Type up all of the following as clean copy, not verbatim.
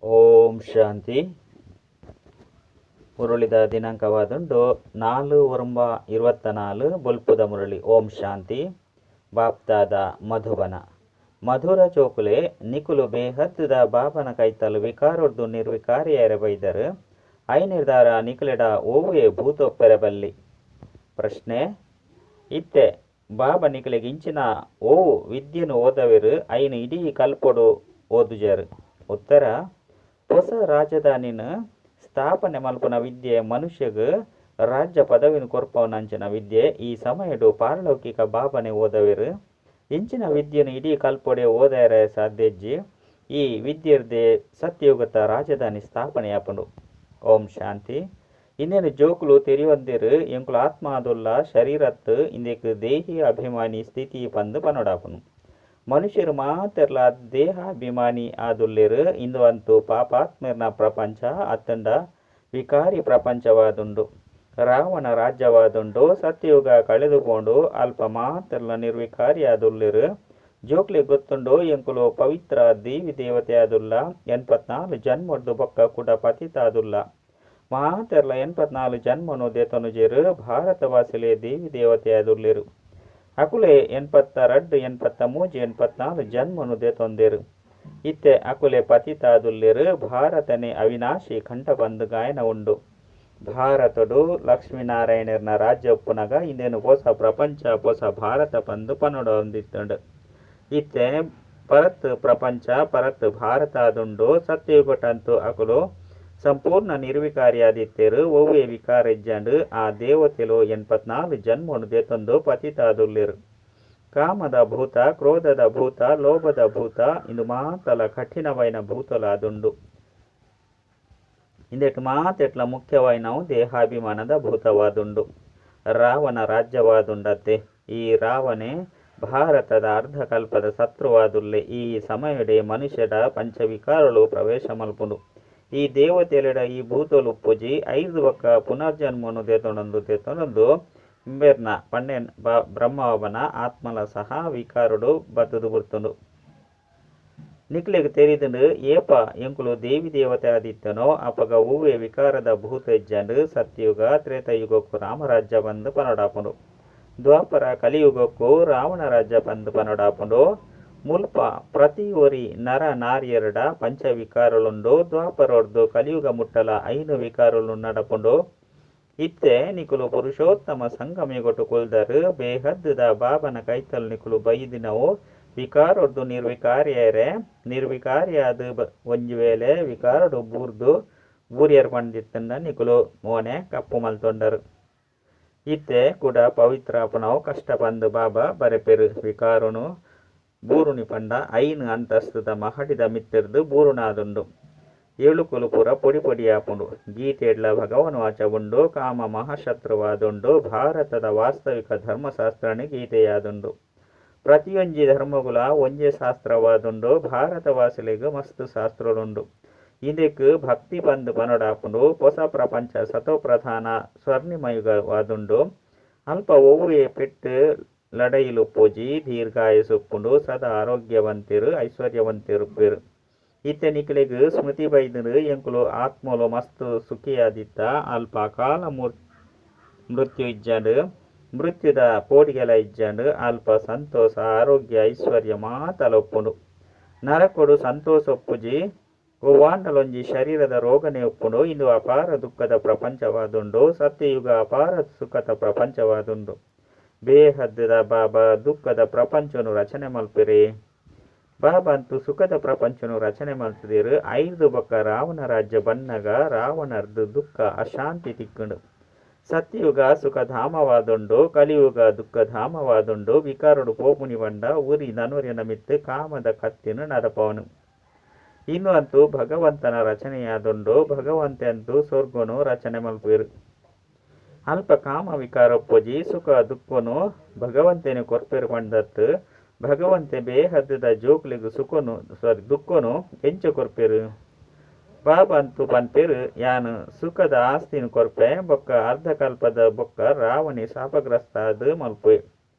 ಓಂ ಶಾಂತಿ. ಮುರುಳಿದ ದಿನಾಂಕವಾದುಂಡು 4/24 ಬೊಲ್ಪುದ ಮುರಳಿ. ಓಂ ಶಾಂತಿ. ಬಾಪ್ದಾದ ಮಧುಬನ ಮಧುರ ಚೋಕುಲೆ ನಿಕುಲು ಬೇಹದ್ದ ಬಾಬನ ಕೈತಲು ವಿಕಾರೊಡ್ದು ನಿರ್ವಿಕಾರಿಯರ ಬೈದರು ಐ ನಿರ್ಧಾರ ನಿಕುಲೆಡ ಓವೇ ಭೂತೊಪ್ಪೆರಬಲ್ಲಿ. ಪ್ರಶ್ನೆ: ಇತ್ತೆ ಬಾಬಾ ನಿಕಲಿಗಿಂಚಿನ ಓವು ವಿದ್ಯೆನು ಓದವೆರು ಐನು ಇಡೀ ಕಲ್ಪೊಡು ಓದುಜರು. ಉತ್ತರ: ಹೊಸ ರಾಜಧಾನಿನ ಸ್ಥಾಪನೆ ಮಲ್ಪನ ವಿದ್ಯೆ ಮನುಷ್ಯಗ ರಾಜ್ಯ ಪದವಿನ ಕೊರ್ಪವನಂಚಿನ ವಿದ್ಯೆ ಈ ಸಮಯಡು ಪಾರಲೌಕಿಕ ಬಾಬನೆ ಓದವೆರು. ಇಂಚಿನ ವಿದ್ಯೆನು ಇಡೀ ಕಲ್ಪೊಡೆ ಓದರ ಸಾಧ್ಯಜ್ಜಿ ಈ ವಿದ್ಯೆರ್ದೆ ಸತ್ಯಯುಗತ ರಾಜಧಾನಿ ಸ್ಥಾಪನೆಯಾಪುಂಡು. ಓಂ ಶಾಂತಿ. ಇಂದೇನು ಜೋಕುಲು ತೆರಿಯೊಂದಿರು ಎಂಕುಲು ಆತ್ಮ ಆದುಲ್ಲ ಶರೀರತ್ತು ಇಂದೆಕ್ ದೇಹಿ ಅಭಿಮಾನಿ ಸ್ಥಿತಿ ಪಂದು ಪನೊಡಾಪುನು. ಮನುಷ್ಯರು ಮಾತೆರ್ಲ ದೇಹಾಭಿಮಾನಿ ಆದುಲ್ಲೆರು. ಇಂದು ಅಂತು ಪಾಪಾತ್ಮರ್ನ ಪ್ರಪಂಚ ಅತ್ತಂಡ ವಿಕಾರಿ ಪ್ರಪಂಚವಾದುಂಡು. ರಾವಣ ರಾಜ್ಯವಾದುಂಡು. ಸತ್ಯಯುಗ ಕಳೆದುಕೊಂಡು ಅಲ್ಪ ಮಾತೆರ್ಲ ನಿರ್ವಿಕಾರಿ ಆದುಲ್ಲೆರು. ಜೋಕ್ಲೆ ಗೊತ್ತುಂಡು ಎಂಕುಲು ಪವಿತ್ರ ದೇವಿ ದೇವತೆ ಆದುಲ್ಲ 84 ಜನ್ಮಡ್ದು ಬೊಕ್ಕ ಕೂಡ ಪತಿತ ಆದುಲ್ಲ. ಮಾತೆರ್ಲ 84 ಜನ್ಮನು ದೇತನುಜೆರು ಭಾರತವಾಸಿಲೆ ದೇವಿ ದೇವತೆ ಆದುಲ್ಲೆರು. ಅಕುಲೆ 82, 83, 84 ಜನ್ಮನು ದೇತೊಂದೆರು. ಇತ್ತೆ ಅಕುಲೆ ಪತಿತ ಆದುಲ್ಲೆರು. ಭಾರತನೆ ಅವಿನಾಶಿ ಕಂಠ ಬಂದು ಗಾಯನ ಉಂಡು. ಭಾರತಡು ಲಕ್ಷ್ಮೀನಾರಾಯಣರ್ನ ರಾಜ್ಯ ಒಪ್ಪುನಗ ಇಂದೇನು ಹೊಸ ಪ್ರಪಂಚ ಹೊಸ ಭಾರತ ಪಂದು ಪನೊಡ ಹೊಂದಿತ್ತುಂಡು. ಇತ್ತೆ ಪರತ್ ಪ್ರಪಂಚ ಪರತ್ ಭಾರತ ಆದುಂಡು. ಸತ್ಯಯುಗಟಂತು ಅಕುಲು ಸಂಪೂರ್ಣ ನಿರ್ವಿಕಾರಿ ಆದಿತ್ಯರು ಓವೇ ವಿಕಾರ ಇಜ್ಜಂಡು ಆ ದೇವತೆಲು 84 ಜನ್ಮನು ದೇತೊಂದು ಪತಿತ ಆದುಲ್ಲೆರು. ಕಾಮದ ಭೂತ, ಕ್ರೋಧದ ಭೂತ, ಲೋಭದ ಭೂತ ಇಂದು ಮಾತಲ ಕಠಿಣವೈನ ಭೂತಲಾದುಂಡು. ಇಂದೆಟ್ ಮಾತೆಟ್ಲ ಮುಖ್ಯವಾಯಿನವು ದೇಹಾಭಿಮಾನದ ಭೂತವಾದುಂಡು. ರಾವಣ ರಾಜ್ಯವಾದುಂಡತ್ತೆ. ಈ ರಾವಣೆ ಭಾರತದ ಅರ್ಧಕಲ್ಪದ ಶತ್ರುವಾದುಲ್ಲೆ. ಈ ಸಮಯಡೆ ಮನುಷ್ಯಡ ಪಂಚವಿಕಾರಳು ಪ್ರವೇಶ ಮಲ್ಪುಂಡು. ಈ ದೇವತೆಲೆಡ ಈ ಭೂತಲು ಉಪ್ಪುಜಿ 5 ಬೊಕ್ಕ ಪುನರ್ಜನ್ಮನು ದೇತೊಂದು ಇಂಬೆರ್ನ ಪಣ್ಣೆನ್ ಬ್ರಹ್ಮವನ ಆತ್ಮಲ ಸಹ ವಿಕಾರುಡು ಬತ್ತದು ಬರ್ತುಂಡು. ನಿಕ್ಲೆಗ್ ತೆರಿದುಂಡು ಏಪ ಎಂಕುಲು ದೇವಿ ದೇವತೆ ಆದಿತ್ತನೋ ಅಪಗ ಹೂವೇ ವಿಕಾರದ ಭೂತ ಇಜ್ಜಂಡು ಸತ್ಯಯುಗ ತ್ರೇತಯುಗಕ್ಕೂ ರಾಮರಾಜ್ಯ ಬಂದು ಪನೊಡಾಪುಂಡು. ದ್ವಾಪರ ಕಲಿಯುಗಕ್ಕೂ ರಾವಣ ರಾಜ್ಯ ಬಂದು ಪನೊಡಾಪುಂಡು. ಮುಲ್ಪ ಪ್ರತಿ ಒರಿ ನರ ನಾರಿಯರಡ ಪಂಚವಿಕಾರಳುಂಡು. ದ್ವಾಪರೊಡ್ದು ಕಲಿಯುಗ ಮುಟ್ಟಲ 5 ವಿಕಾರಲು ನಡಪುಂಡು. ಇತ್ತೆ ನಿಕುಲು ಪುರುಷೋತ್ತಮ ಸಂಗಮಿಗೊಟ್ಟು ಕುಲ್ದರು ಬೇಹದ್ದ ಬಾಬನ ಕೈತಲ್ ನಿಕುಲು ಬೈದಿನವು ವಿಕಾರೊಡ್ದು ನಿರ್ವಿಕಾರಿಯರೆ. ನಿರ್ವಿಕಾರಿಯಾದ ಒಂಜಿ ವೇಳೆ ವಿಕಾರಡು ಬೂರಿಯರ್ ಪಂಡಿತ್ತಂಡ ನಿಕುಲು ಮೋನೆ ಕಪ್ಪು ಮಲ್ತೊಂಡರು. ಇತ್ತೆ ಕೂಡ ಪವಿತ್ರ ಅಪನವು ಕಷ್ಟ ಬಂದು ಬಾಬಾ ಬರೆಪೆರು. ವಿಕಾರುನು ಬೂರುನಿ ಪಂಡ 5 ಅಂತಸ್ತುದ ಮಹಡಿದ ಮಿತ್ತಿರ್ದು ಬೂರುನಾದುಂಡು. 7 ಕುಲುಪುರ ಪೊಡಿ ಪೊಡಿಯಾಪುಂಡು. ಗೀತೆಡ್ಲ ಭಗವನು ಆಚವುಂಡು. ಕಾಮ ಮಹಾಶತ್ರುವಾದುಂಡು. ಭಾರತದ ವಾಸ್ತವಿಕ ಧರ್ಮಶಾಸ್ತ್ರನೇ ಗೀತೆಯಾದುಂಡು. ಪ್ರತಿಯೊಂಜಿ ಧರ್ಮಗುಲ ಒಂಜೇ ಶಾಸ್ತ್ರವಾದುಂಡು. ಭಾರತವಾಸಿಲೆಗ್ ಮಸ್ತ್ ಶಾಸ್ತ್ರಳುಂಡು. ಇಂದೆಕ್ ಭಕ್ತಿ ಬಂದು ಪನೊಡಾಪುಂಡು. ಹೊಸ ಪ್ರಪಂಚ ಸತೋಪ್ರಧಾನ ಸ್ವರ್ಣಿಮಯುಗವಾದುಂಡು. ಅಲ್ಪ ಓವೇ ಪೆಟ್ಟು ಲಡೈಲು ಪೋಜಿ ದೀರ್ಘಾಯಸುಪ್ಪುಂಡು. ಸದಾ ಆರೋಗ್ಯವಂತಿರು ಐಶ್ವರ್ಯವಂತಿರುಪ್ಪೆರು. ಇತ್ತೆ ನಿಕ್ಲೆಗ್ ಸ್ಮೃತಿ ಬೈದರು ಎಂಕುಲು ಆತ್ಮಲು ಮಸ್ತ್ ಸುಖಿಯಾದಿತ್ತ ಅಲ್ಪ ಕಾಲ ಮೃತ್ಯು ಇಜ್ಜಂಡು ಮೃತ್ಯುದ ಪೋಡಿಗೆಲ ಇಜ್ಜಂಡು ಅಲ್ಪ ಸಂತೋಷ ಆರೋಗ್ಯ ಐಶ್ವರ್ಯ ಮಾತಲ ಒಪ್ಪುಂಡು. ನರಕೊಡು ಸಂತೋಷ ಒಪ್ಪುಜಿ ವಾಂಡಲೊಂಜಿ ಶರೀರದ ರೋಗನೆ ಒಪ್ಪುಂಡು. ಇಂದು ಅಪಾರ ದುಃಖದ ಪ್ರಪಂಚವಾದುಂಡು. ಸತ್ಯಯುಗ ಅಪಾರ ಸುಖದ ಪ್ರಪಂಚವಾದುಂಡು. ಬೇಹದ್ದ ಬಾಬಾ ದುಃಖದ ಪ್ರಪಂಚನು ರಚನೆ ಮಲ್ಪಿರಿ. ಬಾಬಾ ಅಂತೂ ಸುಖದ ಪ್ರಪಂಚನು ರಚನೆ ಮಲ್ತದಿರು. 5 ಬೊಕ್ಕ ರಾವಣ ರಾಜ್ಯ ಬನ್ನಗ ರಾವಣರ್ದು ದುಃಖ ಅಶಾಂತಿ ತಿಕ್ಕುಂಡು. ಸತ್ಯಯುಗ ಸುಖಧಾಮವಾದುಂಡು. ಕಲಿಯುಗ ದುಃಖಧಾಮವಾದುಂಡು. ವಿಕಾರುಡು ಪೋಪುನಿ ಬಂಡ ಊರಿ ನನುರಿನ ಮಿತ್ತು ಕಾಮದ ಕತ್ತಿನ ನಡಪವನು. ಇನ್ನು ಅಂತೂ ಭಗವಂತನ ರಚನೆಯಾದುಂಡು. ಭಗವಂತೆ ಅಂತೂ ಸ್ವರ್ಗನು ರಚನೆ ಮಲ್ಪಿರು. ಅಲ್ಪ ಕಾಮ ವಿಕಾರ ಒಪ್ಪುಜಿ ಸುಖ ದುಃಖನು ಭಗವಂತನೇ ಕೊರ್ಪೆರು ಪಂಡತ್ತು. ಭಗವಂತೆ ಬೇಹದ್ದ ಜೋಕ್ಲಿಗು ದುಃಖನು ಎಂಚ ಕೊರ್ಪೆರು. ಬಾಬಾ ಅಂತೂ ಪನ್ಪೆರು ಯಾನು ಸುಖದ ಆಸ್ತಿನ ಕೊರ್ಪೆ ಬೊಕ್ಕ ಅರ್ಧಕಲ್ಪದ ಬೊಕ್ಕ ರಾವಣಿ ಶಾಪಗ್ರಸ್ತ ಅದು ಮಲ್ಪೆ.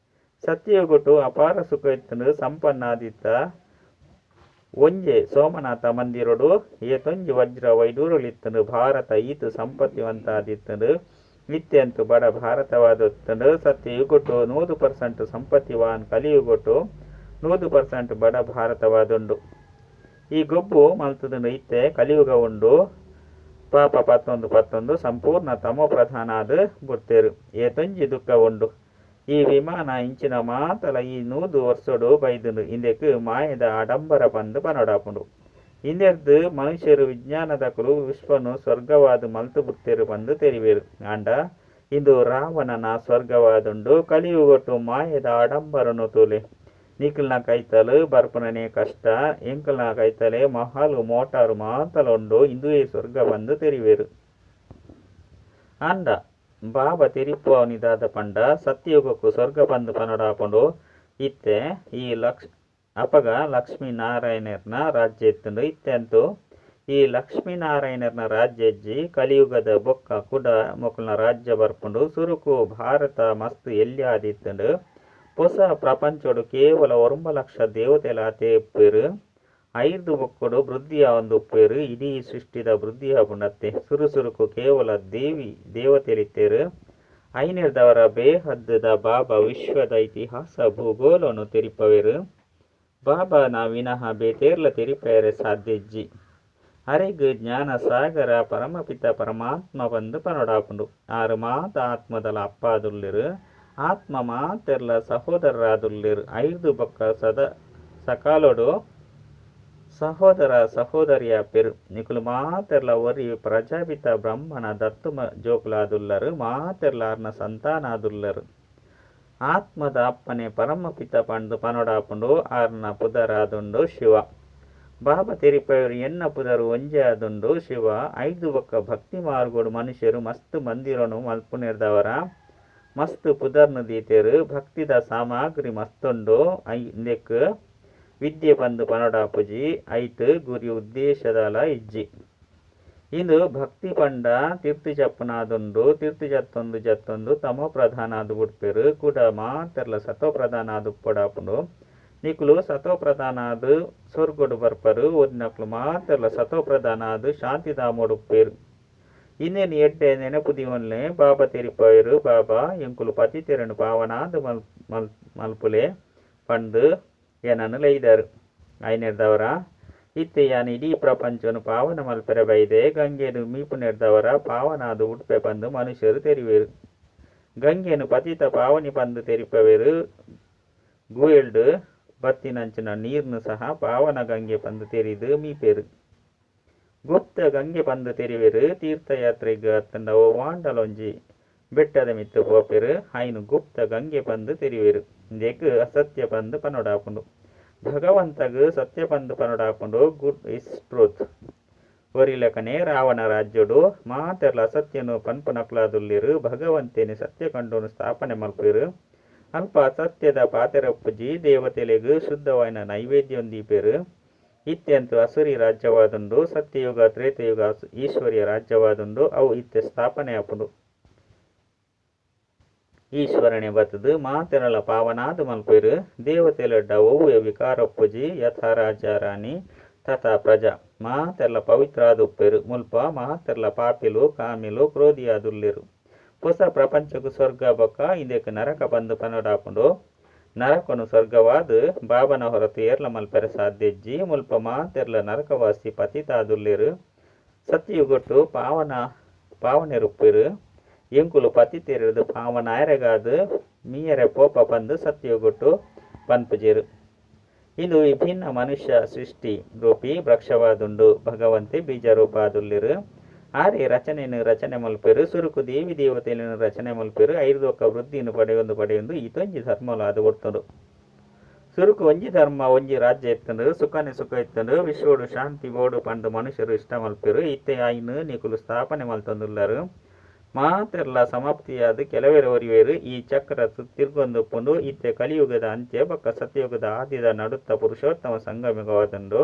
ಸತ್ಯಯುಗಟು ಅಪಾರ ಸುಖ ಇತ್ತು ಸಂಪನ್ನ ಆದಿತ್ತ ಒಂಜೆ ಸೋಮನಾಥ ಮಂದಿರಡು ಏತೊಂಜಿ ವಜ್ರ ವೈಡೂರುಲಿತ್ತಂಡು ಭಾರತ ಈತು ಸಂಪತ್ತಿವಂತಾದಿತ್ತಂಡು ನಿತ್ಯಂತು ಬಡ ಭಾರತವಾದೊತ್ತಂಡು ಸತ್ಯ ಯುಗೊಟ್ಟು 100% ಸಂಪತ್ತಿವಾನ್ ಕಲಿಯುಗೊಟ್ಟು 100% ಬಡ ಭಾರತವಾದುಂಡು. ಈ ಗೊಬ್ಬು ಮಲ್ತುದುಂಡು ಇತ್ತೆ ಕಲಿಯುಗ ಉಂಡು ಪಾಪ 11 ಸಂಪೂರ್ಣ ತಮೋ ಪ್ರಧಾನಾದ ಬುಡ್ತೇರು ಏತೊಂಜಿ ದುಃಖ ಉಂಡು. ಈ ವಿಮಾನ ಇಂಚಿನ ಮಾತಲ ಈ 100 ವರ್ಷಡು ಬೈದುಂಡು ಇಂದೆಕ್ ಮಾಯದ ಆಡಂಬರ ಬಂದು ಪನೊಡಾಪುಂಡು. ಇಂದೆರ್ದು ಮನುಷ್ಯರು ವಿಜ್ಞಾನದಕುಲು ವಿಶ್ವನು ಸ್ವರ್ಗವಾದ ಮಲ್ತು ಬುಡ್ತೇರು ಬಂದು ತೆರಿವೇರು. ಆಂಡ ಇಂದು ರಾವಣನ ಸ್ವರ್ಗವಾದುಂಡು ಕಲಿಯುಗೊಟ್ಟು ಮಾಯದ ಆಡಂಬರನು ತೂಲೆ ನಿಖಲ್ನ ಕೈತಲು ಬರ್ಪುನನೆ ಕಷ್ಟ ಎಂಕಲ್ನ ಕೈತಲೆ ಮಹಾಲು ಮೋಟಾರು ಮಾತಲೊಂಡು ಇಂದುವೇ ಸ್ವರ್ಗ ಬಂದು ತೆರಿವೇರು. ಆಂಡ ಬಾಬಾ ತೆರಿಪುವನಿದಾದ ಪಂಡ ಸತ್ಯಯುಗಕ್ಕೂ ಸ್ವರ್ಗ ಬಂದು ಪನೊಡಾಪುಂಡು ಇತ್ತೆ ಈ ಅಪಗ ಲಕ್ಷ್ಮೀನಾರಾಯಣರ್ನ ರಾಜ್ಯ ಎತ್ತುಂಡು. ಇತ್ತೆಂತೂ ಈ ಲಕ್ಷ್ಮೀನಾರಾಯಣರ್ನ ರಾಜ್ಯ ಇಜ್ಜಿ ಕಲಿಯುಗದ ಬೊಕ್ಕ ಕುಡ ಮೊಕಲ್ನ ರಾಜ್ಯ ಬರ್ಪುಂಡು ಸುರುಕು ಭಾರತ ಮಸ್ತ್ ಎಲ್ಲಿ ಆದಿತ್ತುಂಡು. ಹೊಸ ಪ್ರಪಂಚಡು ಕೇವಲ 1 ಲಕ್ಷ ದೇವತೆಲ ಆತೆ ಉಪ್ಪೇರು 5 ಬೊಕ್ಕಡು ವೃದ್ಧಿಯ ಒಂದು ಉಪ್ಪೇರು ಇಡೀ ಸೃಷ್ಟಿದ ವೃದ್ಧಿಯ ಬುಣತ್ತೆ ಸುರುಸುರುಕು ಕೇವಲ ದೇವತೆಲಿತ್ತೇರು. ಐನೆರ್ದವರ ಬೇಹದ್ದದ ಬಾಬಾ ವಿಶ್ವದ ಇತಿಹಾಸ ಭೂಗೋಳನು ತೆರಿಪವೇರು. ಬಾಬಾನ ವಿನಃ ಬೇತೇರ್ಲ ತೆರಿಪೇರೆ ಸಾಧ್ಯ ಇಜ್ಜಿ ಅರೆಗ್ ಜ್ಞಾನ ಸಾಗರ ಪರಮಪಿತ ಪರಮಾತ್ಮ ಬಂದು ಪನೊಡಾಪುಂಡು. ಆರು ಮಾತ ಆತ್ಮದಲ ಅಪ್ಪಾದುಲ್ಲೆರು ಆತ್ಮ ಮಾತೆರ್ಲ ಸಹೋದರರಾದುಲ್ಲೆರು 5 ಬೊಕ್ಕ ಸಕಾಲೊಡು ಸಹೋದರ ಸಹೋದರಿಯ ಪೆರು ನಿಕುಲು ಮಾತೆರ್ಲ ಒರಿ ಪ್ರಜಾಪಿತ ಬ್ರಹ್ಮನ ದತ್ತು ಜೋಕುಲಾದುಲ್ಲರು ಮಾತೆರ್ಲಾರ್ನ ಸಂತಾನಾದುಲ್ಲರು. ಆತ್ಮದ ಅಪ್ಪನೆ ಪರಮಪಿತ ಪಂಡು ಪನೊಡಾಪುಂಡು ಆರ್ನ ಪುದರಾದುಂಡು ಶಿವ. ಬಾಬಾ ತೆರಿಪವರು ಎನ್ನ ಪುದರು ಒಂಜೆ ಆದುಂಡು ಶಿವ. 5 ಬೊಕ್ಕ ಭಕ್ತಿ ಮಾರ್ಗೋಡು ಮನುಷ್ಯರು ಮಸ್ತ್ ಮಂದಿರನು ಮಲ್ಪುನೆರ್ದವರ ಮಸ್ತ್ ಪುದರ್ನು ದೀತೆರು. ಭಕ್ತಿದ ಸಾಮಗ್ರಿ ಮಸ್ತುಂಡು ಇಂದೆಕ್ ವಿದ್ಯೆ ಬಂದು ಪನೊಡಾಪುಜಿ ಐಟ್ ಗುರಿ ಉದ್ದೇಶದಲ ಇಜ್ಜಿ. ಇಂದು ಭಕ್ತಿ ಪಂಡ ತೀರ್ತು ಜಪ್ಪುನಾದುಂಡು ತೀರ್ತು ಜತ್ತೊಂದು ತಮೋ ಪ್ರಧಾನ ಆದು ಬುಡ್ಪೇರು ಕೂಡ ಮಾತೆರ್ಲ ಸತೋ ಪ್ರಧಾನ ಆದು ಪೊಡಾಪುಂಡು. ನಿಕುಲು ಸತೋ ಪ್ರಧಾನ ಆದು ಸ್ವರ್ಗೊಡು ಬರ್ಪರು ಒದಿನಕ್ಲು ಮಾತೆರ್ಲ ಸತೋ ಪ್ರಧಾನ ಆದು ಶಾಂತಿಧಾಮೋಡು ಉಪ್ಪೇರು. ಇನ್ನೇನು ಎಡ್ಡೆ ನೆನಪುದಿವನ್ಲೆ ಬಾಬಾ ತೆರಿಪವೇರು. ಬಾಬಾ ಎಂಕುಲು ಪತಿ ತೆರನು ಪಾವನಾದು ಮಲ್ಪುಲೆ ಪಂಡು ಏನನ್ನು ಲೈದರು. ಐನೆರ್ದವರ ಇತ್ತೆ ಯಾನ್ ಇಡೀ ಪ್ರಪಂಚನು ಪಾವನ ಮಲ್ಪೆರೆ ಬೈದೆ ಗಂಗೆನು ಮೀಪುನೆರ್ದವರ ಪಾವನಾದು ಉಡ್ಪೆ ಬಂದು ಮನುಷ್ಯರು ತೆರಿವೇರು. ಗಂಗೆನು ಪತಿತ ಪಾವನಿ ಬಂದು ತೆರಿಪವೇರು. ಗೂಯಲ್ಡು ಬತ್ತಿನಂಚಿನ ನೀರ್ನು ಸಹ ಪಾವನ ಗಂಗೆ ಬಂದು ತೆರಿದು ಮೀಪೇರು. ಗುಪ್ತ ಗಂಗೆ ಬಂದು ತೆರಿವೇರು. ತೀರ್ಥಯಾತ್ರೆಗ ಅತ್ತಂಡ ವಾಂಡಲೊಂಜಿ ಬೆಟ್ಟದ ಮಿತ್ತು ಪೋಪೆರು ಐನು ಗುಪ್ತ ಗಂಗೆ ಬಂದು ತೆರಿವೇರು. ಇಂದೆಕ್ ಅಸತ್ಯ ಬಂದು ಪನೊಡಾಪುಂಡು ಭಗವಂತಗ್ ಸತ್ಯ ಬಂದು ಪನೊಡಾಪುಂಡು ಗುಡ್ ಇಸ್ ಟ್ರೂತ್ ಒರಿಲಕನೆ ರಾವಣ ರಾಜ್ಯಡು ಮಾತೆರ್ಲ ಅಸತ್ಯನು ಪನ್ಪನಕ್ಲಾದುಲ್ಲಿರು. ಭಗವಂತೇನೆ ಸತ್ಯ ಕಂಡುನು ಸ್ಥಾಪನೆ ಮಲ್ಪೇರು. ಅಲ್ಪ ಸತ್ಯದ ಪಾತೆರಪ್ಪುಜಿ ದೇವತೆಲೆಗ್ ಶುದ್ಧವಾಯಿನ ನೈವೇದ್ಯೊಂದೀಪೇರು. ಇತ್ತೆಂತು ಅಸುರಿ ರಾಜ್ಯವಾದುಂಡು ಸತ್ಯಯುಗ ತ್ರೇತಯುಗ ಈಶ್ವರ್ಯ ರಾಜ್ಯವಾದುಂಡು ಅವು ಇತ್ತೆ ಸ್ಥಾಪನೆ ಆಪುಂಡು. ಈಶ್ವರನೆ ಬತ್ತದು ಮಾತೆರಳ ಪಾವನಾದು ಮಲ್ಪೇರು. ದೇವತೆಲೆಡ್ಡ ಒವ್ವೆ ವಿಕಾರಪ್ಪುಜಿ ಯಥಾ ರಾಜ ರಾಣಿ ತಥಾ ಪ್ರಜಾ ಮಾತೆರ್ಲ ಪವಿತ್ರಾದು ಉಪ್ಪೇರು. ಮುಲ್ಪ ಮಾತೆರ್ಲ ಪಾಪಿಲು ಕಾಮಿಲು ಕ್ರೋಧಿಯಾದುಲ್ಲೆರು. ಹೊಸ ಪ್ರಪಂಚಕ್ಕೂ ಸ್ವರ್ಗ ಬೊಕ್ಕ ಇಂದೆಕ್ ನರಕ ಬಂದು ಪನೊಡಾಪುಂಡು. ನರಕನು ಸ್ವರ್ಗವಾದ ಬಾಬನ ಹೊರತು ಏರ್ಲ ಮಲ್ಪೆರೆ ಸಾಧ್ಯ ಇಜ್ಜಿ ಮುಲ್ಪ ಮಾತೆರ್ಲ ನರಕವಾಸಿ ಪತಿತಾದುಲ್ಲೆರು. ಸತ್ಯಯುಗೊಟ್ಟು ಪಾವನೆರುಪ್ಪೇರು. ಎಂಕುಲು ಪತಿ ತೆರೆದು ಪಾವನಾಯರೆಗಾದು ಮೀಯರೆ ಪೋಪ ಬಂದು ಸತ್ಯಯುಗೊಟ್ಟು ಪನ್ಪುಜೇರು. ಇಂದು ವಿಭಿನ್ನ ಮನುಷ್ಯ ಸೃಷ್ಟಿ ರೂಪಿ ವೃಕ್ಷವಾದುಂಡು ಭಗವಂತೆ ಬೀಜ ರೂಪಾದುಲ್ಲೆರು. ಆರೆ ರಚನೆ ಮಲ್ಪೇರು. ಸುರುಕು ದೇವಿ ದೇವತೆಯನ್ನು ರಚನೆ ಮಲ್ಪೇರು. 5 ಒಕ್ಕ ವೃದ್ಧಿಯನ್ನು ಪಡೆಯೊಂದು ಈತೊಂಜಿ ಧರ್ಮಲು ಅದು ಒಡ್ತುಂಡು. ಸುರುಕು ಒಂಜಿ ಧರ್ಮ ಒಂಜಿ ರಾಜ್ಯ ಎತ್ತುಂಡು ಸುಖನೆ ಸುಖ ಎತ್ತುಂಡು ವಿಶ್ವಡು ಶಾಂತಿ ಬೋಡು ಪಂಡು ಮನುಷ್ಯರು ಇಷ್ಟ ಮಲ್ಪೇರು. ಇತ್ತೆ ಐನು ನಿಕುಲು ಸ್ಥಾಪನೆ ಮಲ್ತೊಂದುಲ್ಲರು. ಮಾತೆರ್ಲ ಸಮಾಪ್ತಿಯಾದ ಕೆಲವೇರು ಒರಿವೇರು. ಈ ಚಕ್ರ ತಿರ್ಗೊಂದುಪ್ಪುಂಡು. ಇತ್ತೆ ಕಲಿಯುಗದ ಅಂತ್ಯ ಬೊಕ್ಕ ಸತ್ಯಯುಗದ ಆದಿದ ನಡುತ್ತ ಪುರುಷೋತ್ತಮ ಸಂಗಮವಾದುಂಡು.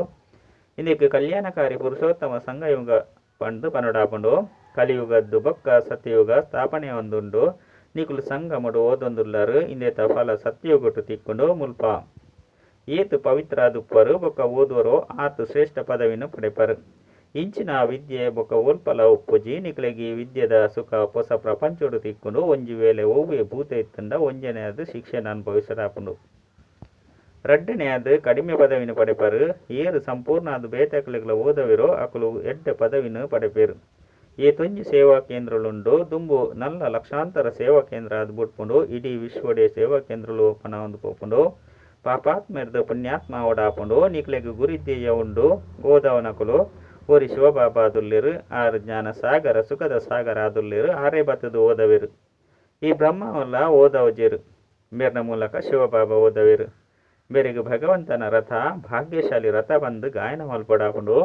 ಇಂದೆಕ್ ಕಲ್ಯಾಣಕಾರಿ ಪುರುಷೋತ್ತಮ ಸಂಗಯುಗ ಪಂಡು ಪನೊಡಾಪುಂಡು. ಕಲಿಯುಗದ್ದು ಬೊಕ್ಕ ಸತ್ಯಯುಗ ಸ್ಥಾಪನೆ ಒಂದುಂಡು. ನಿಕುಲು ಸಂಗಮಡು ಓದೊಂದುಲ್ಲರು. ಇಂದೆತ ಫಲ ಸತ್ಯಯುಗೊಟ್ಟು ತಿಕ್ಕುಂಡು ಮುಲ್ಪ ಏತು ಪವಿತ್ರ ದುಪ್ಪರು ಬೊಕ್ಕ ಓದುವರು ಆತು ಶ್ರೇಷ್ಠ ಪದವಿನ ಪಡೆಪರು. ಇಂಚಿನ ವಿದ್ಯೆ ಬೊಕ್ಕ ಓಲ್ಪಲ ಉಪ್ಪುಜಿ ನಿಕ್ಲೆಗಿ ವಿದ್ಯೆದ ಸುಖ ಹೊಸ ಪ್ರಪಂಚಡು ತಿಕ್ಕುಂಡು ಒಂಜಿ ವೇಳೆ ಒವ್ವೆ ಭೂತ ಇತ್ತಂಡ ಒಂಜನೆಯದು ಶಿಕ್ಷೆನ ಅನುಭವಿಸದಾಪುಂಡು. ರಡ್ಡನೆಯದು ಕಡಿಮೆ ಪದವಿನ ಪಡೆಪರು. ಏರು ಸಂಪೂರ್ಣ ಅದು ಬೇತಕ್ಲೆಗ್ಲ ಓದವಿರೋ ಅಕುಲು ಎಡ್ಡೆ ಪದವಿನ ಪಡೆಪೇರು. ಏತೊಂಜಿ ಸೇವಾ ಕೇಂದ್ರలుండు ದುಂಬು ನಲ್ಲ ಲಕ್ಷಾಂತರ ಸೇವಾ ಕೇಂದ್ರ ಅದು ಬಿಟ್ಪುಂಡು ಇಡೀ ವಿಶ್ವಡೆ ಸೇವಾ ಕೇಂದ್ರಲು ಓಪನ ಒಂದು ಪೋಪುಂಡು ಪಾಪಾತ್ಮೆರ್ದು ಪುಣ್ಯಾತ್ಮ ಓಡಾಪುಂಡು ನಿಕ್ಲೆಗ್ ಗುರಿದ್ದೇಯ ಉಂಡು ಓದವನಕುಲು ಓರಿ ಶಿವಬಾಬಾ ಆದುಲ್ಲೇರು ಆರು ಜ್ಞಾನ ಸಾಗರ ಸುಖದ ಸಾಗರ ಆದುಲ್ಲೇರು ಆರೇ ಬತ್ತದು ಓದವೇರು. ಈ ಬ್ರಹ್ಮವಲ್ಲ ಓದವಜೇರು ಮೇರ್ನ ಮೂಲಕ ಶಿವಬಾಬಾ ಓದವೇರು. ಬೇರೆಗೆ ಭಗವಂತನ ರಥ ಭಾಗ್ಯಶಾಲಿ ರಥ ಬಂದು ಗಾಯನ ಮಲ್ಪಡಾಪುಂಡು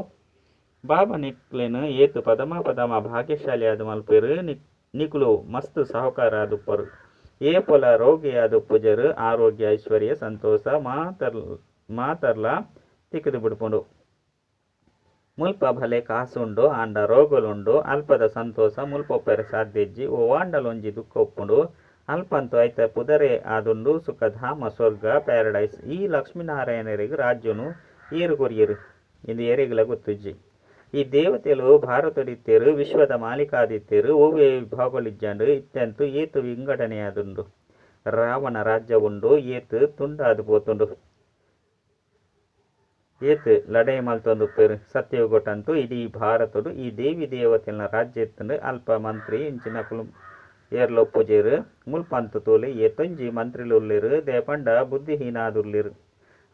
ಬಾಬಾ ನಿಕ್ಲೇನು ಏತು ಪದಮ ಪದಮ ಭಾಗ್ಯಶಾಲಿ ಆದ ಮಲ್ಪೇರು ನಿಕ್ಲು ಮಸ್ತ್ ಸಾಹುಕಾರ ಆದುಪ್ಪರು. ಏ ಪೊಲ ರೋಗಿ ಆದುಪ್ಪುಜರು ಆರೋಗ್ಯ ಐಶ್ವರ್ಯ ಸಂತೋಷ ಮಾತರ್ಲ ತಿಕ್ಕಿದು ಬಿಡ್ಪುಂಡು. ಮುಲ್ಪ ಭಲೆ ಕಾಸುಂಡು ಆಂಡ ರೋಗಲುಂಡು ಅಲ್ಪದ ಸಂತೋಷ ಮುಲ್ಪೊಪ್ಪೆರ ಸಾಧ್ಯಜ್ಜಿ ಓ ವಾಂಡಲೊಂಜಿ ದುಃಖ ಒಪ್ಪುಂಡು ಅಲ್ಪಂತು ಐತ ಪುದರೆ ಆದುಂಡು ಸುಖಧಾಮ ಸ್ವರ್ಗ ಪ್ಯಾರಡೈಸ್. ಈ ಲಕ್ಷ್ಮೀನಾರಾಯಣರಿಗೆ ರಾಜ್ಯನು ಏರು ಕೊರಿಯರು ಇಂದು ಏರಿಗಳ ಗೊತ್ತುಜ್ಜಿ. ಈ ದೇವತೆಲು ಭಾರತಡಿತ್ತೇರು ವಿಶ್ವದ ಮಾಲೀಕಾದಿತ್ತೇರು ಓವೇ ವಿಭಾಗಲಿಜ್ಜಂಡು ಇತ್ತೆಂತು ಏತು ವಿಂಗಡಣೆಯಾದುಂಡು. ರಾವಣ ರಾಜ್ಯ ಉಂಡು ಏತು ತುಂಡಾದು ಪೋತುಂಡು ಏತು ಲಡೈ ಮಲ್ತೊಂದುಪ್ಪೇರು. ಸತ್ಯಗೊಟ್ಟಂತೂ ಇಡೀ ಭಾರತಡು ಈ ದೇವಿ ದೇವತೆನ ರಾಜ್ಯ ಎತ್ತುಂಡು ಅಲ್ಪ ಮಂತ್ರಿ ಇಂಚಿನ ಕುಲು ಏರ್ಲೊಪ್ಪುಜೇರು ಮುಲ್ಪಂತು ತೋಲೆ ಏತೊಂಜಿ ಮಂತ್ರಿಲು ಉಲ್ಲೇರು ದೇಪಂಡ ಬುದ್ಧಿಹೀನಾದುಲ್ಲೇರು.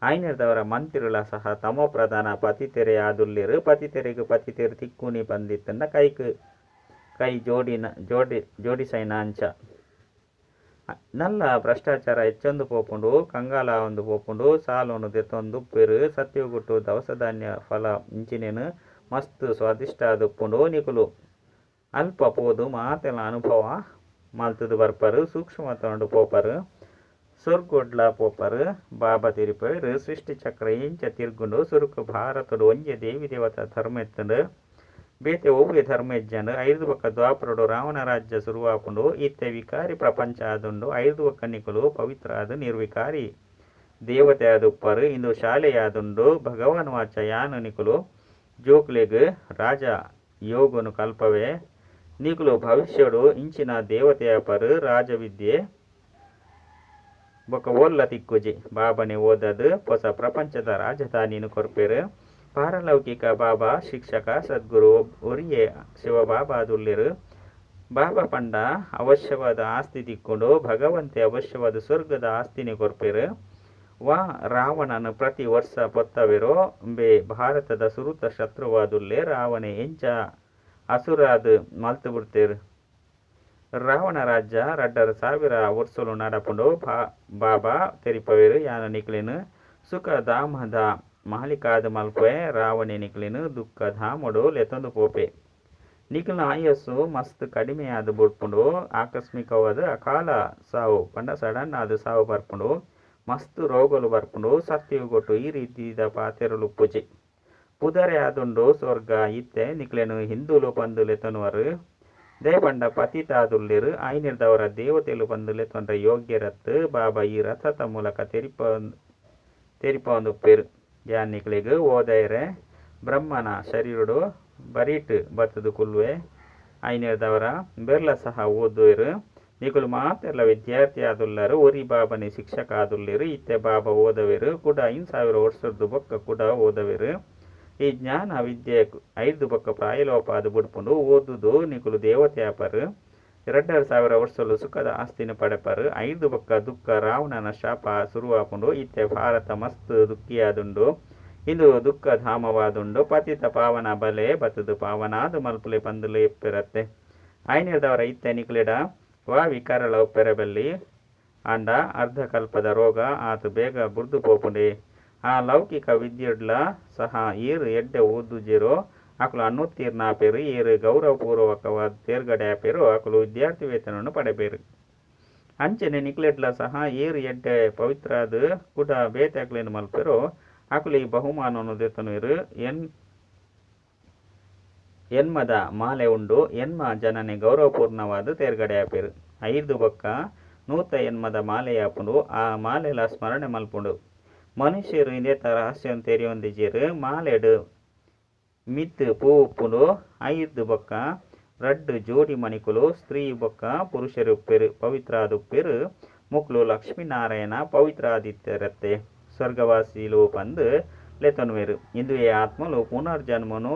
ಆಯ್ನಿರ್ದವರ ಮಂತ್ರಿಗಳ ಸಹ ತಮೋ ಪ್ರಧಾನ ಪತಿತೆರೆ ಆದುಲ್ಲೇರು. ಪತಿತೆರೆಗೆ ಪತಿತೆರು ತಿಕ್ಕೂನಿ ಬಂದಿತ್ತಂಡ ಕೈ ಜೋಡಿಸೈನ ಅಂಚ ನಲ್ಲ ಭ್ರಷ್ಟಾಚಾರ ಹೆಚ್ಚೊಂದು ಪೋಪುಂಡು ಕಂಗಾಲ ಒಂದು ಪೋಪುಂಡು ಸಾಲೋನು ದೆತ್ತೊಂದು ಪೇರು. ಸತ್ಯಗುಟ್ಟು ದವಸ ಧಾನ್ಯ ಫಲ ಇಂಚಿನೇನು ಮಸ್ತ್ ಸ್ವಾದಿಷ್ಟ ಆದುಪ್ಪುಂಡು ನಿಕುಲು ಅಲ್ಪ ಪೋದು ಮಾತೆಲ್ಲ ಅನುಭವ ಮಲ್ತದು ಬರ್ಪರು ಸೂಕ್ಷ್ಮ ತಗೊಂಡು ಪೋಪರು ಸ್ವರ್ಗೊಡ್ಲ ಪೋಪರು ಬಾಬಾ ತಿರುಪೇರು. ಸೃಷ್ಟಿ ಚಕ್ರ ಇಂಚ ತಿರ್ಗುಂಡು ಸುರುಕು ಭಾರತಡು ಒಂಜೆ ದೇವಿ ದೇವತಾ ಧರ್ಮ ಎತ್ತಂಡು ಬೇತೆ ಒವ್ವೆ ಧರ್ಮ ಇಜ್ಜಂಡು ಐದು ಬೊಕ್ಕ ದ್ವಾಪರಡು ರಾವಣ ರಾಜ್ಯ ಶುರುವಾಪುಂಡು ಇತ್ತೆ ವಿಕಾರಿ ಪ್ರಪಂಚ ಆದುಂಡು ಐದು ಬೊಕ್ಕ ನಿಕುಲು ಪವಿತ್ರ ಆದು ನಿರ್ವಿಕಾರಿ ದೇವತೆ ಆದುಪ್ಪರು. ಇಂದು ಶಾಲೆಯಾದುಂಡು ಭಗವಾನ್ ವಾಚ ಯಾನು ನಿಕುಲು ಜೋಕ್ಲೆಗ್ ರಾಜ ಯೋಗನು ಕಲ್ಪವೇ ನಿಕುಲು ಭವಿಷ್ಯಡು ಇಂಚಿನ ದೇವತೆಯಪರು ರಾಜವಿದ್ಯೆ ಬೊಕ್ಕ ಓಲ್ಲ ತಿಕ್ಕುಜಿ ಬಾಬನೆ ಓದದು ಹೊಸ ಪ್ರಪಂಚದ ರಾಜಧಾನಿನು ಕೊರ್ಪೇರು. ಪಾರಲೌಕಿಕ ಬಾಬಾ ಶಿಕ್ಷಕ ಸದ್ಗುರು ಒರಿಯೇ ಶಿವಬಾಬಾ ಆದುಲ್ಲೇರು. ಬಾಬಾ ಪಂಡ ಅವಶ್ಯವಾದ ಆಸ್ತಿ ತಿಕ್ಕೊಂಡು ಭಗವಂತೆ ಅವಶ್ಯವಾದ ಸ್ವರ್ಗದ ಆಸ್ತಿನಿ ಕೊರ್ಪೇರು. ವಾ ರಾವಣನು ಪ್ರತಿ ವರ್ಷ ಪೊತ್ತವೆರೋ ಬೇ ಭಾರತದ ಸುರುತ ಶತ್ರುವಾದುಲ್ಲೇ ರಾವಣೆ ಎಂಚ ಅಸುರಾದು ಮಲ್ತು ಬಿಡ್ತೇರು. ರಾವಣ ರಾಜ್ಯ 2000 ವರ್ಷಲು ನಡಪುಂಡು ಬಾಬಾ ತೆರಿಪವೇರು ಯಾನ ನಿಕ್ಲೇನು ಸುಖ ಧಾಮದ ಮಾಲಿಕಾದ ಮಲ್ಪೆ ರಾವಣೆ ನಿಕ್ಲೇನು ದುಃಖ ಧಾಮಡು ಲೆತೊಂದು ಪೋಪೆ. ನಿಕ್ಲಿನ ಆಯಸ್ಸು ಮಸ್ತ್ ಕಡಿಮೆ ಆದು ಬಿಡ್ಪುಂಡು ಆಕಸ್ಮಿಕವಾದ ಅಕಾಲ ಸಾವು ಪಂಡ ಸಡನ್ ಆದ ಸಾವು ಬರ್ಪುಂಡು ಮಸ್ತ್ ರೋಗಲು ಬರ್ಪುಂಡು ಸತ್ಯಗೊಟ್ಟು ಈ ರೀತಿದ ಪಾತೆರಲು ಪೂಜೆ ಪುದರೆ ಆದುಂಡು ಸ್ವರ್ಗ ಇತ್ತೆ ನಿಕ್ಲೇನು ಹಿಂದೂಲು ಪಂದುಲೆ ತನುವರು ದೇಪಂಡ ಪತಿತ ಆದುಲ್ಲೇರು. ಆಯ್ನಿರ್ದವರ ದೇವತೆಲು ಪಂದುಲೆ ತೊಂದ್ರೆ ಯೋಗ್ಯರತ್ತು ಬಾಬಾ ಈ ರಥದ ಮೂಲಕ ತೆರಿಪ ಪೇರು ಯಾನ್ ನಿಕ್ಲೆಗ್ ಓದೈರೆ ಬ್ರಹ್ಮನ ಶರೀರಡು ಬರೀಟ್ ಬತ್ತದು ಕುಲ್ವೆ ಆಯ್ನಿರ್ದವರ ಬೆರ್ಲ ಸಹ ಓದುವರು ನಿಕುಲು ಮಾತೆಲ್ಲ ವಿದ್ಯಾರ್ಥಿ ಆದುಲ್ಲರು ಒರಿ ಬಾಬನೆ ಶಿಕ್ಷಕ ಆದುಲ್ಲೇರು ಇತ್ತೆ ಬಾಬಾ ಓದವೇರು ಕೂಡ 5000 ವರ್ಷದ್ದು ಬೊಕ್ಕ ಕೂಡ ಓದವೇರು. ಈ ಜ್ಞಾನ ವಿದ್ಯೆ 5 ಬೊಕ್ಕ ಪ್ರಾಯಲೋಪ ಅದು ಬಿಡ್ಪುಂಡು ಓದುದು ನಿಕುಲು ದೇವತೆ ಆಪರು 2000 ವರ್ಷಲು ಸುಖದ ಆಸ್ತಿನ ಪಡೆಪರು 5 ಬೊಕ್ಕ ದುಃಖ ರಾವಣನ ಶಾಪ ಶುರುವಾಪುಂಡು ಇತ್ತೆ ಭಾರತ ಮಸ್ತ್ ದುಃಖಿಯಾದುಂಡು ಇಂದು ದುಃಖ ಧಾಮವಾದುಂಡು ಪತಿತ ಪಾವನ ಬಲೆ ಬತ್ತದು ಪಾವನಾದು ಮಲ್ಪುಲೆ ಪಂದುಲೆ ಎಪ್ಪಿರತ್ತೆ. ಆಯ್ನಿರ್ದವರ ಇತ್ತೆ ನಿಕ್ಲೆಡ ವಾ ವಿಕಾರಲ ಒಪ್ಪೆರಬಲ್ಲಿ ಆಂಡ ಅರ್ಧಕಲ್ಪದ ರೋಗ ಆತು ಬೇಗ ಬುರ್ದು ಪೋಪುಂಡೆ. ಆ ಲೌಕಿಕ ವಿದ್ಯುಡ್ಲ ಸಹ ಏರು ಎಡ್ಡೆ ಓದುಜೇರೋ ಅಕಲು ಅನ್ನುತ್ತೀರ್ಣ ಆಪೇರು ಏರು ಗೌರವಪೂರ್ವಕವಾದ ತೇರ್ಗಡೆ ಆಪೇರು ಅಕಲು ವಿದ್ಯಾರ್ಥಿ ವೇತನವನ್ನು ಪಡೆಪೇರು. ಅಂಚನೆ ನಿಕ್ಲೆಡ್ಲ ಸಹ ಏರು ಎಡ್ಡೆ ಪವಿತ್ರಾದ ಕೂಡ ಬೇತಾಕ್ಲೇನು ಮಲ್ಪೇರು ಅಕಲು ಈ ಬಹುಮಾನವನ್ನು ದೆತನುರು ಎನ್ಮದ ಮಾಲೆ ಉಂಡು ಎನ್ಮ ಜನನೆ ಗೌರವಪೂರ್ಣವಾದ ತೇರ್ಗಡೆ ಆಪೇರು. 5 ಬೊಕ್ಕ 100 ಎನ್ಮದ ಮಾಲೆ ಆಪುಂಡು ಆ ಮಾಲೆಲ ಸ್ಮರಣೆ ಮಲ್ಪುಂಡು ಮನುಷ್ಯರು ಇಂದೇತ ರಹಸ್ಯವನ್ನು ತೆರೆಯೊಂದಿಜೇರು ಮಾಲೆಡು ಮಿತ್ ಪೂಪುಲು 5 ಬೊಕ್ಕ 2 ಜೋಡಿ ಮಣಿಕುಲು ಸ್ತ್ರೀ ಬೊಕ್ಕ ಪುರುಷರು ಉಪ್ಪೆರು ಪವಿತ್ರಾದ ಉಪ್ಪೆರು ಮುಕ್ಲು ಲಕ್ಷ್ಮೀನಾರಾಯಣ ಪವಿತ್ರಾದಿತ್ಯರತ್ತೆ ಸ್ವರ್ಗವಾಸಿಲು ಪಂದು ಲೆತೊನ್ವೇರು ಇಂದುವೆ ಆತ್ಮಲು ಪುನರ್ಜನ್ಮನು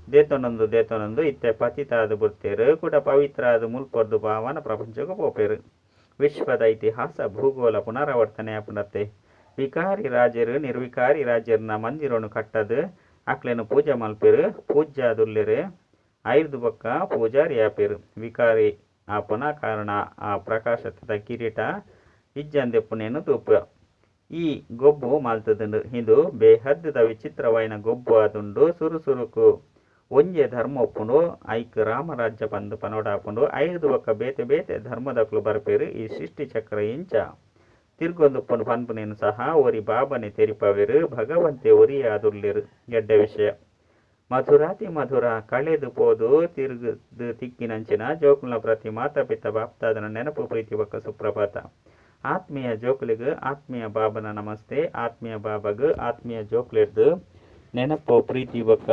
ದೇತೊನೊಂದು ಇತ್ತೆ ಪತಿತಾದ ಬುರ್ತೇರು ಕೂಡ ಪವಿತ್ರಾದ ಮುಲ್ಪೊರ್ದು ಭಾವನ ಪ್ರಪಂಚಕ್ಕೆ ಪೋಪೇರು ವಿಶ್ವದ ಇತಿಹಾಸ ಭೂಗೋಳ ಪುನರಾವರ್ತನೆ ಪುನತ್ತೆ ವಿಕಾರಿ ರಾಜರು ನಿರ್ವಿಕಾರಿ ರಾಜರನ್ನ ಮಂದಿರನು ಕಟ್ಟದು ಅಕ್ಲೆನು ಪೂಜೆ ಮಲ್ಪೇರು ಪೂಜ್ಯಾದುಲ್ಲೆರು 5 ಬೊಕ್ಕ ಪೂಜಾರಿ ಆಪೇರು ವಿಕಾರಿ ಆಪನ ಕಾರಣ ಆ ಪ್ರಕಾಶದ ಕಿರೀಟ ಇಜ್ಜಂದೆಪ್ಪುನೇನು ತೂಪ ಈ ಗೊಬ್ಬು ಮಾಲ್ತದುಂಡು ಇದು ಬೇಹದ್ದದ ವಿಚಿತ್ರವಾಯಿನ ಗೊಬ್ಬು ಆದುಂಡು ಸುರುಸುರುಕು ಒಂಜೆ ಧರ್ಮ ಒಪ್ಪುಂಡು ಐಕ್ ರಾಮರಾಜ್ಯ ಪಂದು ಪನೋಡಾಪುಂಡು 5 ಬೊಕ್ಕ ಬೇತೆ ಬೇತೆ ಧರ್ಮದಕ್ಲು ಬರ್ಪೇರು ಈ ಸೃಷ್ಟಿ ಚಕ್ರ ಇಂಚ ತಿರ್ಗೊಂದುಪ್ಪುಂಡು ಪನ್ಪುನೇನು ಸಹ ಒರಿ ಬಾಬನೆ ತೆರಿಪವೇರು ಭಗವಂತೆ ಒರಿ ಆದುರ್ಲೇರು ಎಡ್ಡ ವಿಷಯ ಮಧುರಾತಿ ಮಧುರ ಕಳೆದು ಪೋದು ತಿರುಗದು ತಿಕ್ಕಿನಂಚಿನ ಜೋಕುಲ ಪ್ರತಿ ಮಾತಾಪಿತ ಬಾಪ್ತಾದನ ನೆನಪು ಪ್ರೀತಿ ಬೊಕ್ಕ ಸುಪ್ರಭಾತ ಆತ್ಮೀಯ ಜೋಕುಲಿಗೂ ಆತ್ಮೀಯ ಬಾಬನ ನಮಸ್ತೆ ಆತ್ಮೀಯ ಬಾಬಾಗೂ ಆತ್ಮೀಯ ಜೋಕುಲಿರ್ದು ನೆನಪು ಪ್ರೀತಿ ಬೊಕ್ಕ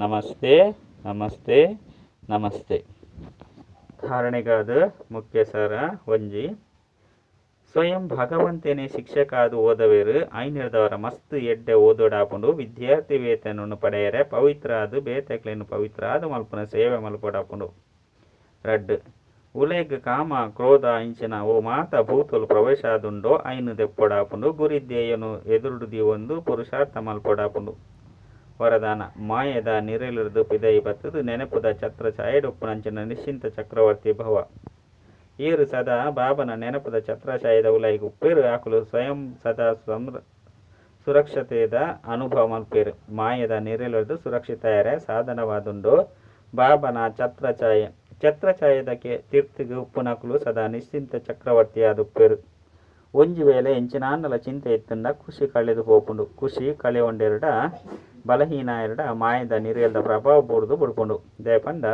ನಮಸ್ತೆ ನಮಸ್ತೆ ನಮಸ್ತೆ ಧಾರಣೆಗಾದ ಮುಖ್ಯ ಸಾರ ಒಂಜಿ ಸ್ವಯಂ ಭಗವಂತನೇ ಶಿಕ್ಷಕಾದು ಓದವೇರು ಐನಿರ್ದವರ ಮಸ್ತ್ ಎಡ್ಡೆ ಓದೋಡಾಪುಂಡು ವಿದ್ಯಾರ್ಥಿ ವೇತನವನ್ನು ಪಡೆಯರೆ ಪವಿತ್ರ ಅದು ಬೇತೆಕ್ಲೇನು ಪವಿತ್ರ ಅದು ಮಲ್ಪನ ಸೇವೆ ಮಲ್ಪೋಡಾಪುಂಡು 2 ಉಲೇಗ್ ಕಾಮ ಕ್ರೋಧ ಇಂಚಿನ ಓ ಮಾತ ಭೂತುಲು ಪ್ರವೇಶ ಆದುಂಡೋ ಐನು ದೆಪ್ಪೋಡಾಪುಂಡು ಗುರಿದ್ದೇಯನು ಎದುರುಡಿ ಒಂದು ಪುರುಷಾರ್ಥ ಮಲ್ಪೋಡಾಪುಂಡು ವರದಾನ ಮಾಯದ ನಿರೆಲಿರ್ದು ಪಿದೈ ಬತ್ತದು ನೆನಪುದ ಛತ್ರ ಛಾಯೆಡೊಪ್ಪುನಂಚಿನ ನಿಶ್ಚಿಂತ ಚಕ್ರವರ್ತಿ ಭವ ಈರು ಸದಾ ಬಾಬನ ನೆನಪುದ ಛತ್ರಛಾಯದ ಉಲೈಗೆ ಉಪ್ಪೇರು ಆಕುಲು ಸ್ವಯಂ ಸದಾ ಸುರಕ್ಷತೆದ ಅನುಭವ ಮಲ್ಪೇರು ಮಾಯದ ನಿರೆಲಿರ್ದು ಸುರಕ್ಷಿತೆಯರೆ ಸಾಧನವಾದುಂಡು ಬಾಬನ ಛತ್ರಛಾಯದಕ್ಕೆ ತೀರ್ಥಿಗೆ ಉಪ್ಪುನಕುಲು ಸದಾ ನಿಶ್ಚಿಂತ ಚಕ್ರವರ್ತಿಯಾದ ಉಪ್ಪೇರು ಒಂಜಿ ವೇಳೆ ಎಂಚಿನಾಂಡಲ ಚಿಂತೆ ಇತ್ತಂಡ ಖುಷಿ ಕಳೆದು ಹೋಪುಂಡು ಖುಷಿ ಕಳೆ ಒಂಡೆರಡ ಬಲಹೀನ ಎರಡ ಮಾಯದ ನಿರೆಯಲ್ದ ಪ್ರಭಾವ ಬೂರ್ದು ಬುಡ್ಪುಂಡು ದೇಪಂಡ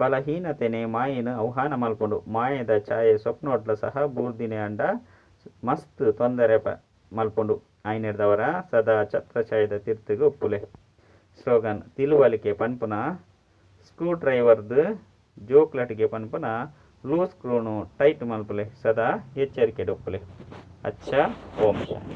ಬಲಹೀನತೆನೆ ಮಾಯನು ಆಹ್ವಾನ ಮಲ್ಪುಂಡು ಮಾಯದ ಛಾಯೆ ಸ್ವಪ್ನೋಟ್ಲ ಸಹ ಬೂರ್ದಿನೆ ಅಂಡ ಮಸ್ತ್ ತೊಂದರೆ ಮಲ್ಪುಂಡು ಐನಿರ್ದವರ ಸದಾ ಛತ್ರಛಾಯದ ತೀರ್ಥಿಗೆ ಉಪ್ಪುಲೆ ಸ್ಲೋಗನ್ ತಿಳುವಳಿಕೆ ಪನ್ಪುನ ಸ್ಕ್ರೂ ಡ್ರೈವರ್ದು ಜೋಕ್ಲಟ್ಗೆ ಪನ್ಪುನ ಲೂಸ್ ಸ್ಕ್ರೂನು ಟೈಟ್ ಮಲ್ಪುಲೆ ಸದಾ ಎಚ್ಚರಿಕೆ ಡೊಪ್ಪುಲೆ ಅಚ್ಚ ಓಂ ಶಾಂತಿ.